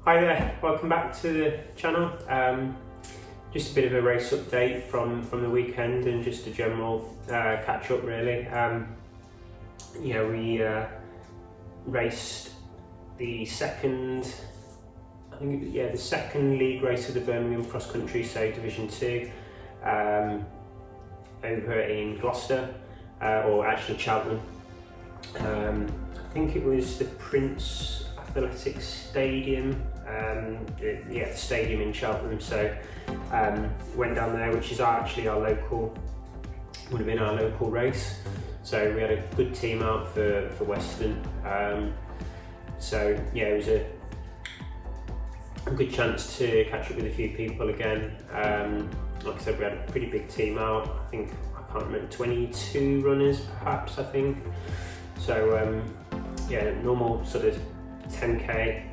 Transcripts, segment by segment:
Hi there, welcome back to the channel. Just a bit of a race update from the weekend and just a general catch up really. We raced the second, the second league race of the Birmingham cross country, so Division 2, over in Gloucester, or actually Cheltenham. I think it was the Prince Athletics Stadium, the stadium in Cheltenham. So went down there, which is actually would have been our local race. So we had a good team out for Western. It was a good chance to catch up with a few people again. Like I said, we had a pretty big team out. I can't remember, 22 runners perhaps, I think. So normal sort of 10k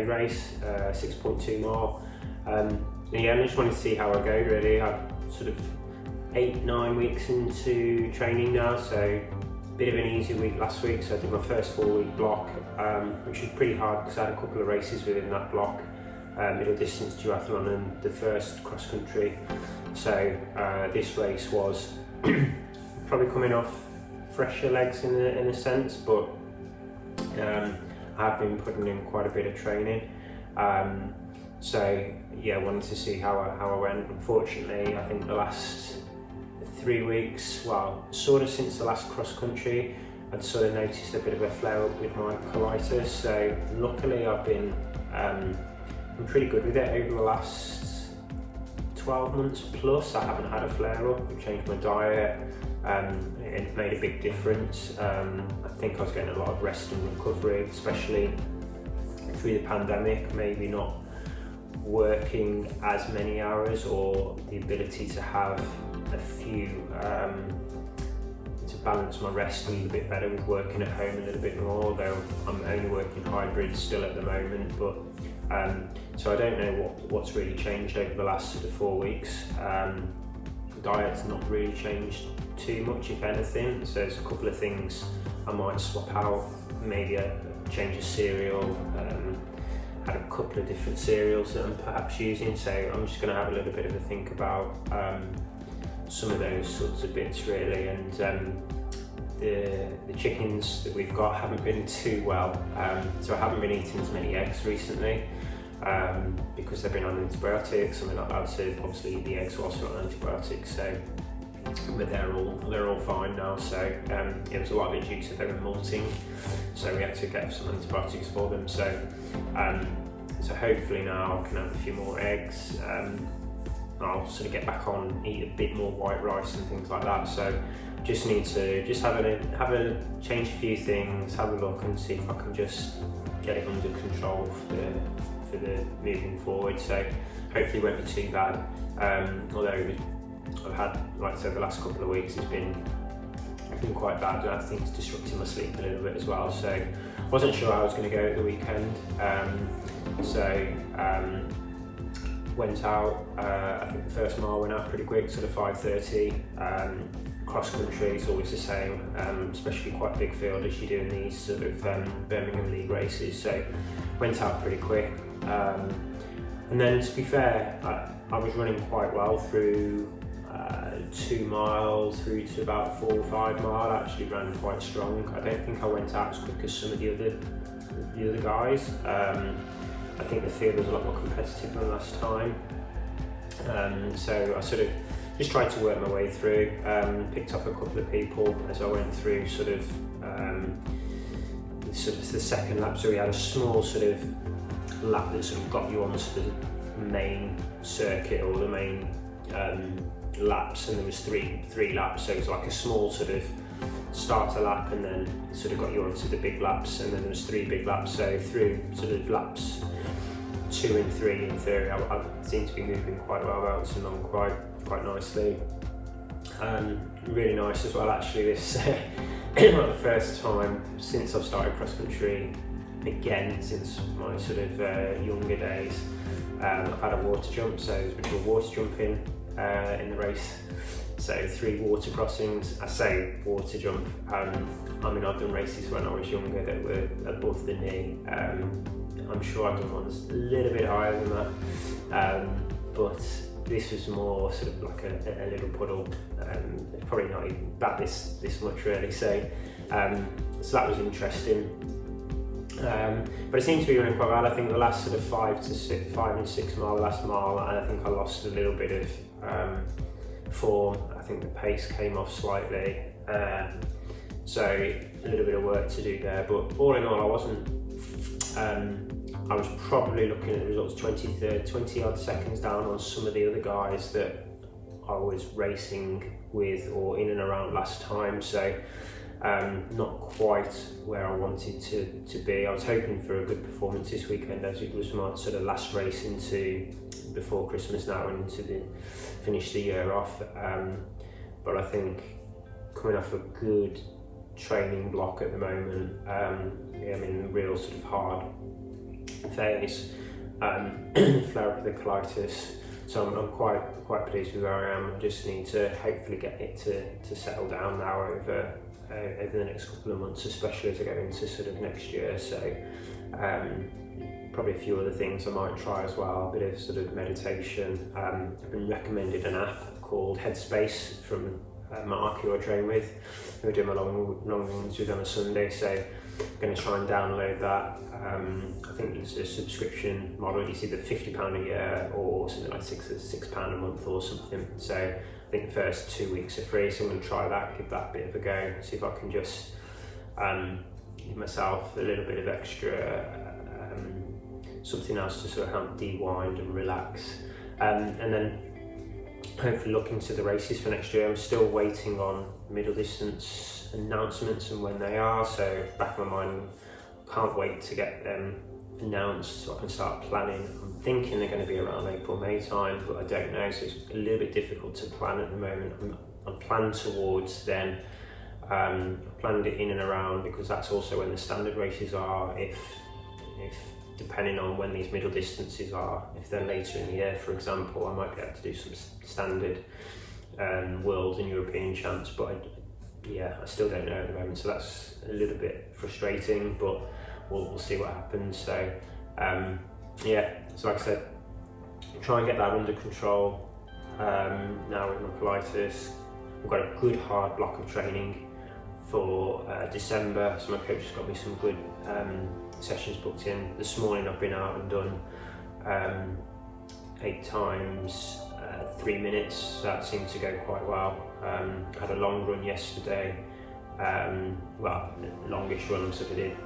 race, 6.2 mile. I just wanted to see how I go really. I'm sort of 8-9 weeks into training now, so a bit of an easy week last week. So I did my first 4-week block, which was pretty hard because I had a couple of races within that block. Middle distance duathlon and the first cross country. So this race was probably coming off fresher legs in a sense, but I've been putting in quite a bit of training. Wanted to see how I went. Unfortunately, I think the last 3 weeks, sort of since the last cross country, I'd sort of noticed a bit of a flare up with my colitis. So luckily I've been I'm pretty good with it over the last 12 months plus. I haven't had a flare up. I've changed my diet. It made a big difference. I think I was getting a lot of rest and recovery, especially through the pandemic, maybe not working as many hours, or the ability to have a few, to balance my rest a little bit better with working at home a little bit more, although I'm only working hybrid still at the moment. But so I don't know what's really changed over the last sort of 4 weeks. Diet's not really changed too much, if anything. So there's a couple of things I might swap out, maybe a change of cereal. Had a couple of different cereals that I'm perhaps using, so I'm just going to have a little bit of a think about some of those sorts of bits really. And the chickens that we've got haven't been too well, so I haven't been eating as many eggs recently. Because they've been on antibiotics, and we're not allowed to obviously eat the eggs whilst we're on antibiotics. So, but they're all fine now. So it was a lot of it due to them molting, so we had to get some antibiotics for them. So hopefully now I can have a few more eggs. I'll sort of get back on, eat a bit more white rice and things like that. So just need to have a change a few things, have a look and see if I can just get it under control for the moving forward. So hopefully it won't be too bad. Although I've had, like I said, the last couple of weeks it's been quite bad, and I think it's disrupting my sleep a little bit as well. So I wasn't sure how I was going to go at the weekend. Went out, I think the first mile went out pretty quick, sort of 5:30. Cross country is always the same, especially quite a big field as you're doing these sort of Birmingham League races. So went out pretty quick. And then, to be fair, I was running quite well through 2 miles through to about 4 or 5 mile. I actually ran quite strong. I don't think I went out as quick as some of the other guys. I think the field was a lot more competitive than last time. So I sort of just tried to work my way through, picked up a couple of people as I went through sort of the second lap. So we had a small sort of lap that sort of got you onto the main circuit, or the main laps, and there was three laps. So it was like a small sort of starter lap, and then it sort of got you onto the big laps, and then there was 3 big laps. So through sort of laps 2 and 3 in theory, I seem to be moving quite well, bouncing along quite nicely. Really nice as well actually, this the first time since I've started cross country again, since my sort of younger days. I've had a water jump, so there's been water jumping in the race So 3 water crossings. I say water jump. I mean, I've done races when I was younger that were above the knee. I'm sure I've done ones a little bit higher than that, but this was more sort of like a little puddle, probably not even about this much really. So that was interesting. But it seemed to be running quite well. I think the last sort of 5 and 6 mile, the last mile, and I think I lost a little bit of form. I think the pace came off slightly, so a little bit of work to do there. But all in all, I wasn't. I was probably looking at the results 20 odd seconds down on some of the other guys that I was racing with or in and around last time. So not quite where I wanted to be. I was hoping for a good performance this weekend, as it was my sort of last race into before Christmas now and into finish the year off. But I think coming off a good training block at the moment, I'm in real sort of hard phase, flare up of the colitis. So I'm quite pleased with where I am. I just need to hopefully get it to settle down now over the next couple of months, especially as I go into sort of next year. So probably a few other things I might try as well, a bit of sort of meditation. I've been recommended an app called Headspace from Mark, who I train with, who I do my long runs with on a Sunday. So I'm going to try and download that. I think it's a subscription model. It's either £50 a year or something like £6 a month or something. So I think the first 2 weeks are free, so I'm going to try that, give that a bit of a go, see if I can just give myself a little bit of extra something else to sort of help de-wind and relax, and then hopefully look into the races for next year. I'm still waiting on middle distance announcements and when they are, so back of my mind, can't wait to get them announced so I can start planning. I'm thinking they're going to be around April-May time, but I don't know, so it's a little bit difficult to plan at the moment. I'm planned towards then. I planned it in and around because that's also when the standard races are. If depending on when these middle distances are, if they're later in the year, for example, I might be able to do some standard world and European champs, but I still don't know at the moment, so that's a little bit frustrating, but we'll see what happens. So so like I said, try and get that under control now with my colitis. We've got a good hard block of training for December, so my coach has got me some good sessions booked in. This morning I've been out and done 8 times 3 minutes, so that seemed to go quite well. Had a long run yesterday, well, longish run, so I did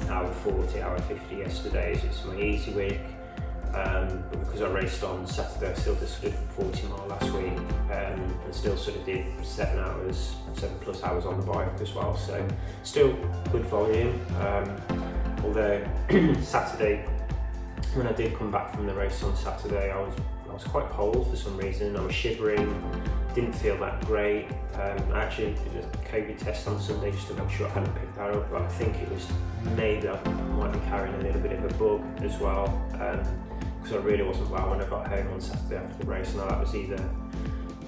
hour 40, hour 50 yesterday, so it's my easy week. But because I raced on Saturday, I still just did 40 mile last week, and still sort of did 7 plus hours on the bike as well, so still good volume. Although Saturday, when I did come back from the race on Saturday, I was quite cold for some reason. I was shivering, didn't feel that great. I actually did a COVID test on Sunday just to make sure I hadn't picked that up, but I think it was maybe I might be carrying a little bit of a bug as well, because I really wasn't well when I got home on Saturday after the race. Now that was either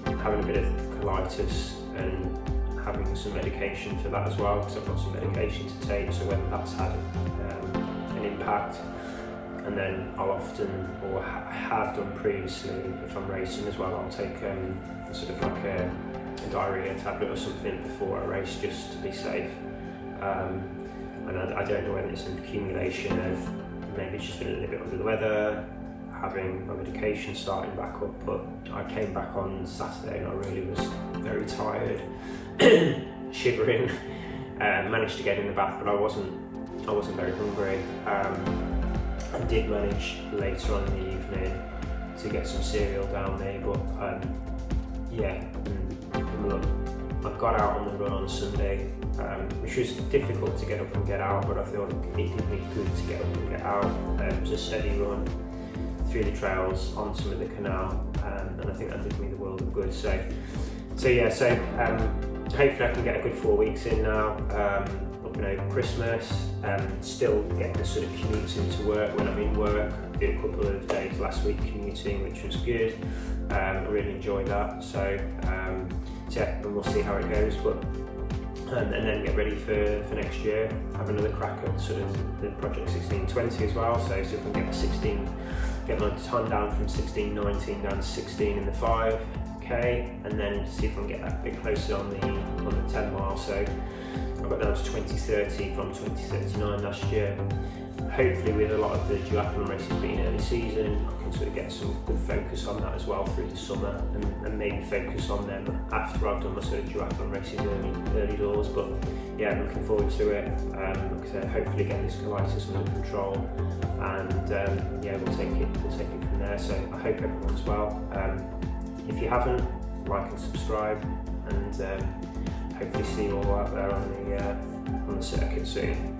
having a bit of colitis and having some medication for that as well, because I've got some medication to take, so whether that's had an impact. And then I'll often, or have done previously, if I'm racing as well, I'll take sort of like a diarrhea tablet or something before I race just to be safe. And I don't know whether it's an accumulation of maybe just feeling a little bit under the weather, having my medication starting back up, but I came back on Saturday and I really was very tired, shivering, managed to get in the bath, but I wasn't very hungry. I did manage later on in the evening to get some cereal down me, but look, I got out on the run on Sunday, which was difficult to get up and get out, but I thought it did me good to get up and get out. It was a steady run through the trails on some of the canal, and I think that did me the world of good. So hopefully I can get a good 4 weeks in now, up and over Christmas, still getting the sort of commuting to work when I'm in work. I did a couple of days last week commuting, which was good. I really enjoyed that, so yeah, and we'll see how it goes, but and then get ready for next year, have another crack at sort of the Project 1620 as well, so see if we can get my time down from 16.19 down to 16 in the 5k, and then see if I can get that a bit closer on the 10 mile. So I got down to 20:30 from 20:39 last year. Hopefully with a lot of the duathlon races being early season, I can sort of get some good focus on that as well through the summer, and maybe focus on them after I've done my sort of duathlon races early doors. But yeah, I'm looking forward to it. Like I said, hopefully get this colitis under control, and yeah, we'll take it from there. So I hope everyone's well. If you haven't, like and subscribe, and hopefully see you all out there on the circuit soon.